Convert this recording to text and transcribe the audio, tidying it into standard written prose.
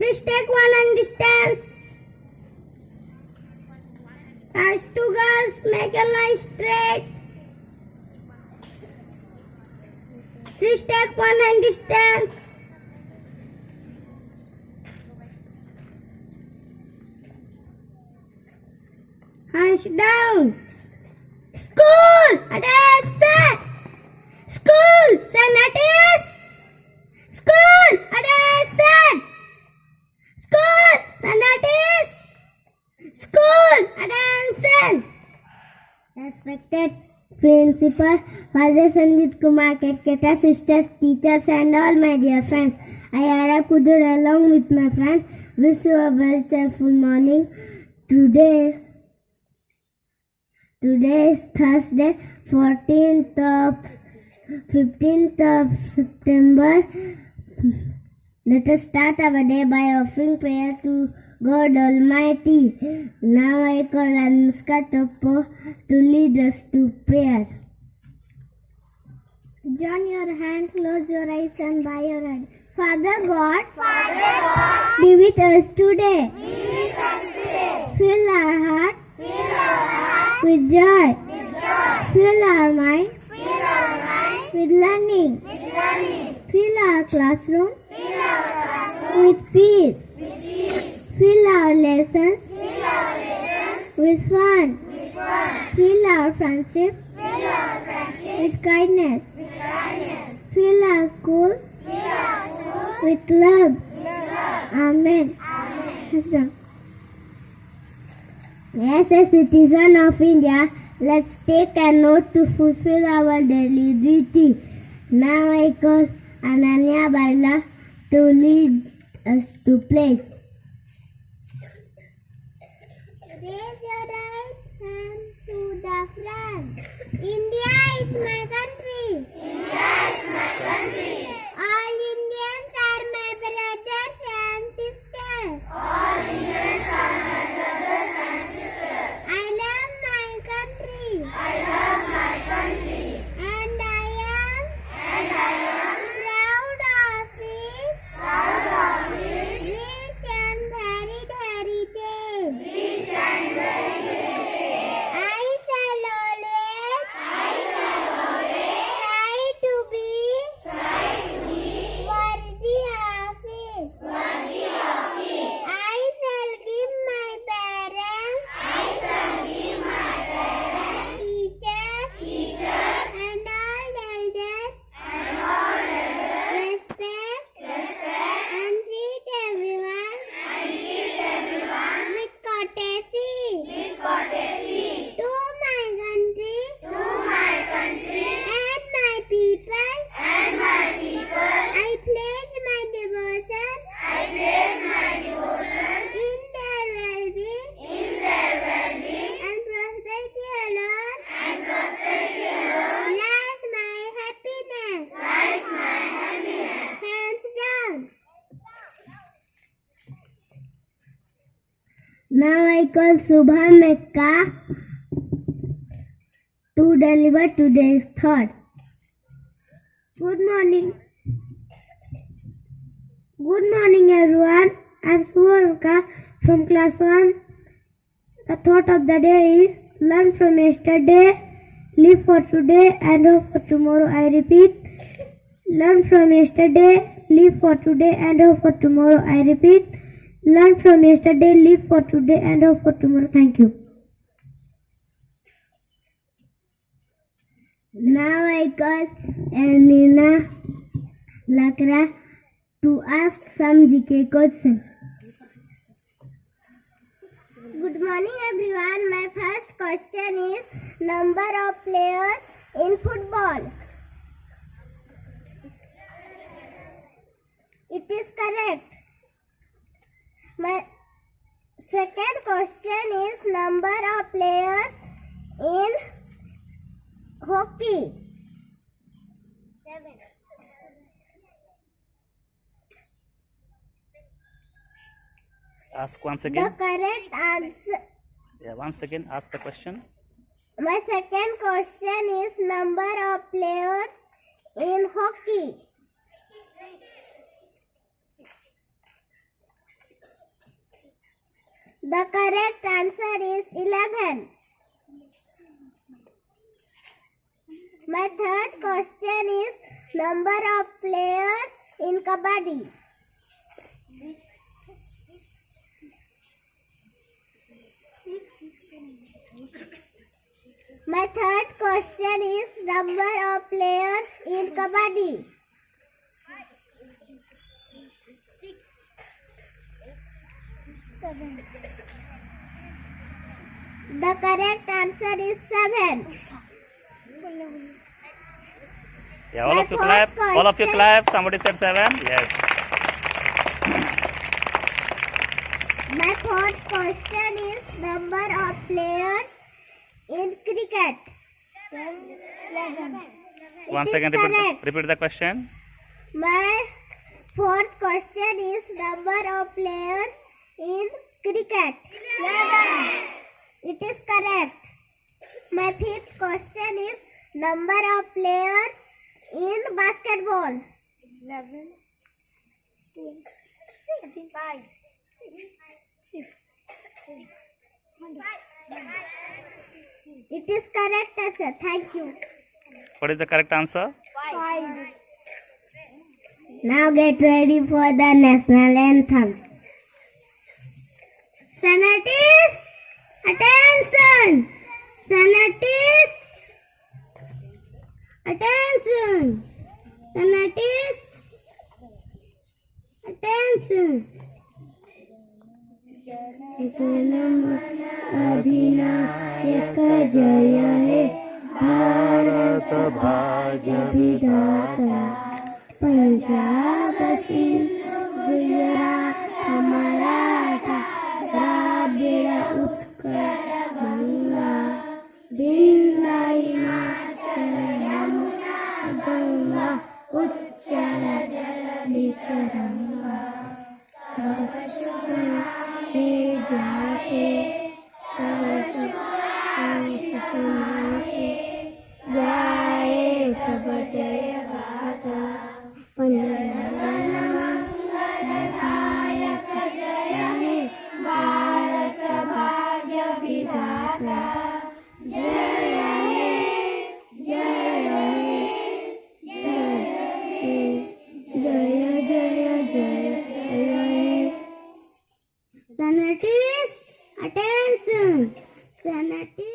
Please take one and distance. As two girls, make a line straight. Please take one and distance. Hands down. School! Attention! School! Say notice! School! Attention! School! Say notice! School! Attention! Respected Principal, Father Sanjit Kumar Ketketa, sisters, teachers and all my dear friends. I Ara Kudur along with my friends wish you a very cheerful morning. Today is Thursday, 15th of September. Let us start our day by offering prayer to God Almighty. Now I call Anushka Topo to lead us to prayer. Join your hand, close your eyes and bow your head. Father God, be with us today. Fill our heart with joy. Fill our mind with learning. Fill our classroom with peace. Fill our lessons with fun. Fill our friendship with kindness. Fill our school with love. Amen. As a citizen of India, let's take a note to fulfill our daily duty. Now I call Ananya Barla to lead us to pledge. Raise your right hand to the front. India is my country. All Indians are my brothers and sisters. I love my country. And I am proud of its rich and varied heritage. I shall always try to be worthy of it. I shall give my parents, teachers, and all elders respect and treat everyone with courtesy. To my country and my people, I pledge my devotion in their well-being and prosperity alone lies my happiness. Hands down. Now I call Subha Mekka to deliver today's thought. Good morning. Good morning everyone. I am Subha Mekka from class 1. The thought of the day is learn from yesterday, live for today and hope for tomorrow. I repeat, learn from yesterday, live for today and hope for tomorrow. I repeat, learn from yesterday, live for today and hope for tomorrow. Thank you. Now I call Elnina Lakra to ask some GK questions. Good morning everyone. My first question is number of players in football. It is correct. My second question is number of players in hockey. 7. Ask once The again. correct answer. Once again, ask the question. My second question is number of players in hockey. The correct answer is 11. My third question is number of players in Kabaddi. My third question is number of players in Kabaddi. 6, 7. The correct answer is 7. Yeah, all of you clap. All of you clap. Somebody said 7. Yes. My fourth question is number of players in cricket. 11. Once again, repeat the question. My fourth question is number of players in cricket. 11. It is correct. My fifth question is number of players in basketball. 11. 6. 5. 6. It is correct answer. Thank you. What is the correct answer? 5. Now get ready for the national anthem. Senators, attention! Senators, attention! Senators, attention! अधिनायक जय हे भारत भाग्य विधाता पंजाब सिंध गुजरात मराठा द्राविड़ उत्कल गंगा बिंदा हिमाचल यमुना गंगा उच्चल जलधि तरंगा हे जाके गाए तब जय गाता नायक जय हे भारत भाग्य विधाता जय हे जय हे जय जय जय जय Senators, attention! Senators.